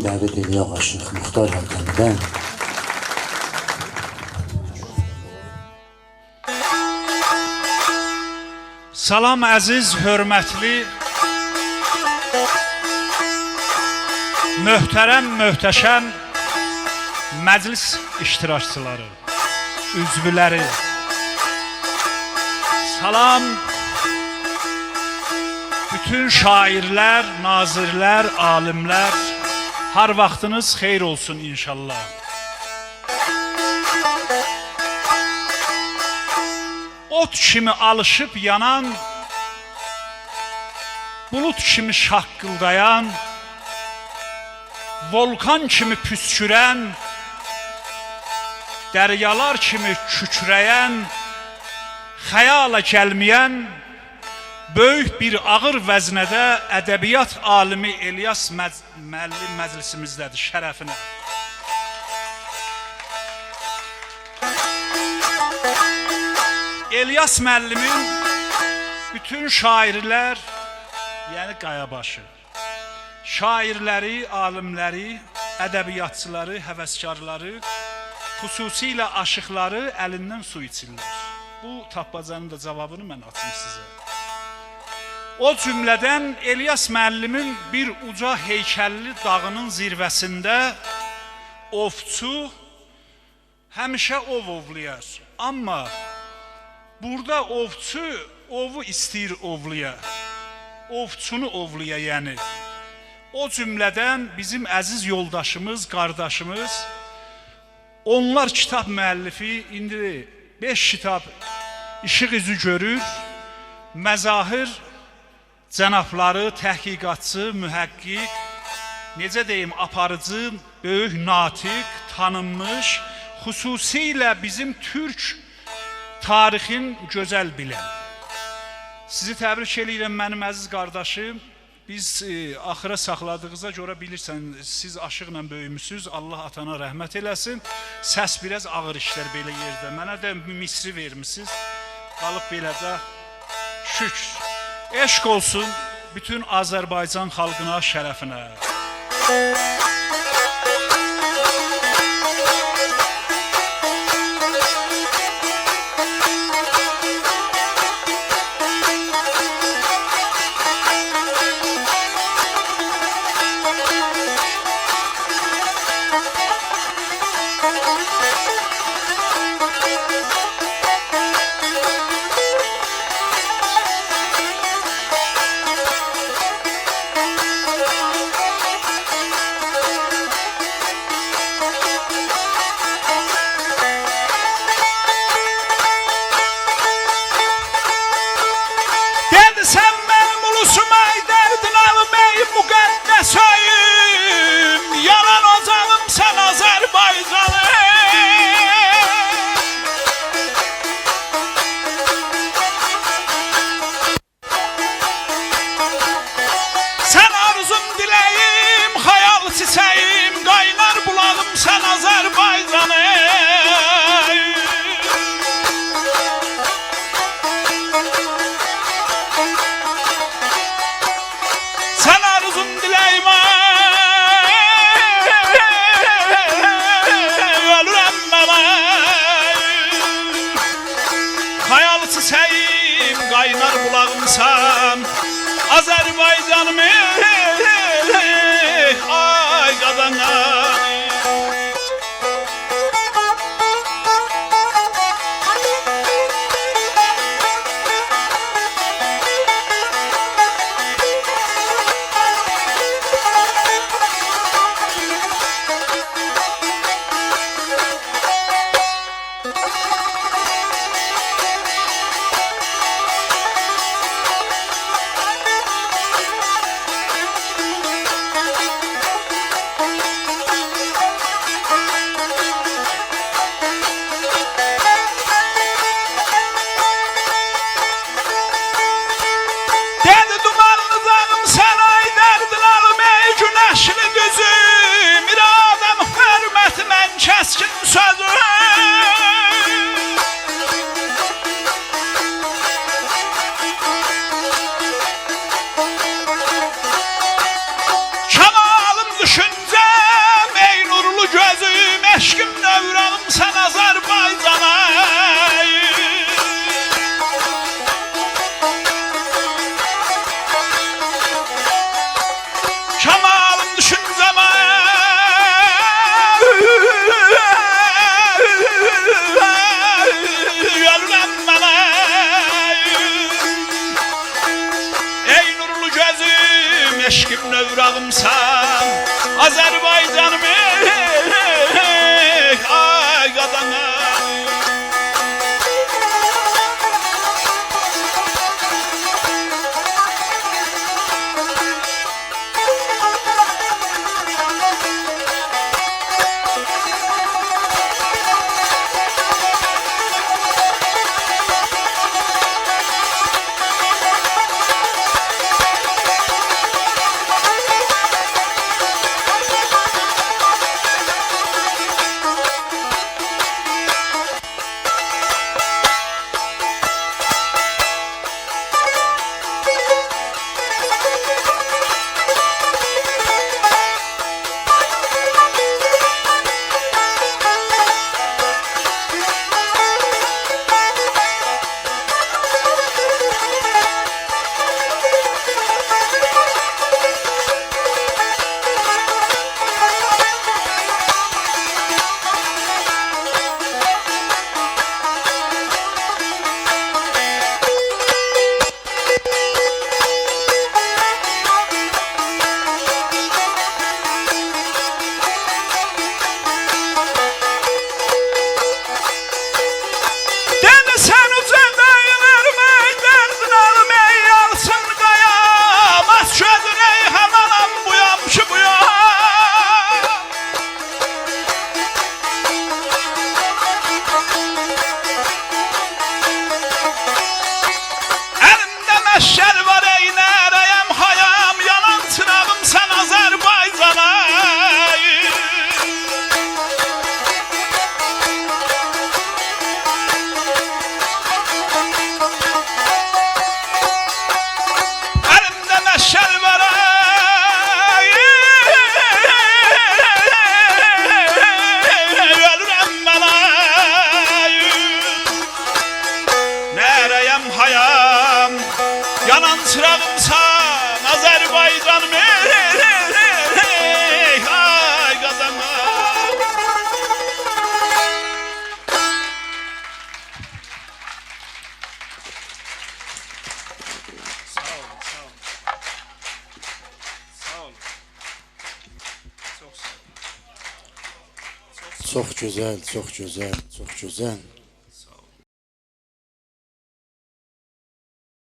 dəvət ediyor Aşıq Muxtar Həkəmdən. Salam əziz, hörmətli, möhtərəm, möhtəşəm məclis iştirakçıları, üzvləri. Salam bütün şairlər, nazirlər, alimlər, har vaxtınız xeyir olsun inşallah. Ot kimi alışıb yanan, bulut kimi şaqqıldayan, volkan kimi püskürən, dəryalar kimi kükrəyən, xəyala gəlməyən, böyük bir ağır vəznədə ədəbiyyat alimi İlyas müəllim məclisimizdədir, şərəfinə. İlyas müəllimin bütün şairlər, yəni Qayabaşı, şairləri, alimləri, ədəbiyyatçıları, həvəskarları, xüsusilə aşıqları əlindən su içirlər. Bu tapmacanın da cavabını mən açım sizə. O cümlədən İlyas müəllimin bir uca heykəlli dağının zirvəsində ovçu həmişə ov ovlayar. Amma burada ovçu ovu istəyir ovlaya, ovçunu ovlaya yəni. O cümlədən bizim əziz yoldaşımız, qardaşımız, onlar kitab müəllifi, indi 5 kitab işıq üzü görür, məzahir cənabları, təhqiqatçı, mühəqqiq, necə deyim, aparıcı, böyük natiq, tanınmış, xüsusilə bizim türk tarixin gözəl bilən. Sizi təbrik edirəm mənim əziz qardaşım. Biz axıra saxladığınıza görə bilirsən, siz aşıqla böyümüsünüz, Allah atana rəhmət eləsin. Səs biraz ağır işlər belə yerdə. Mənə də misri vermişsiniz, qalıb beləcə şükür. Eşq olsun bütün Azərbaycan xalqına, şərəfinə. Yalan ocağım sen Azerbaycanım. Sen arzum dileyim, hayal çiçeğim, kaynar bulağım sen Azerbaycanım. Sen arzum dileyim, kaynar bulağımsan Azerbaycanım, ay qadanay. Çox gözəl, çox gözəl, çox gözəl.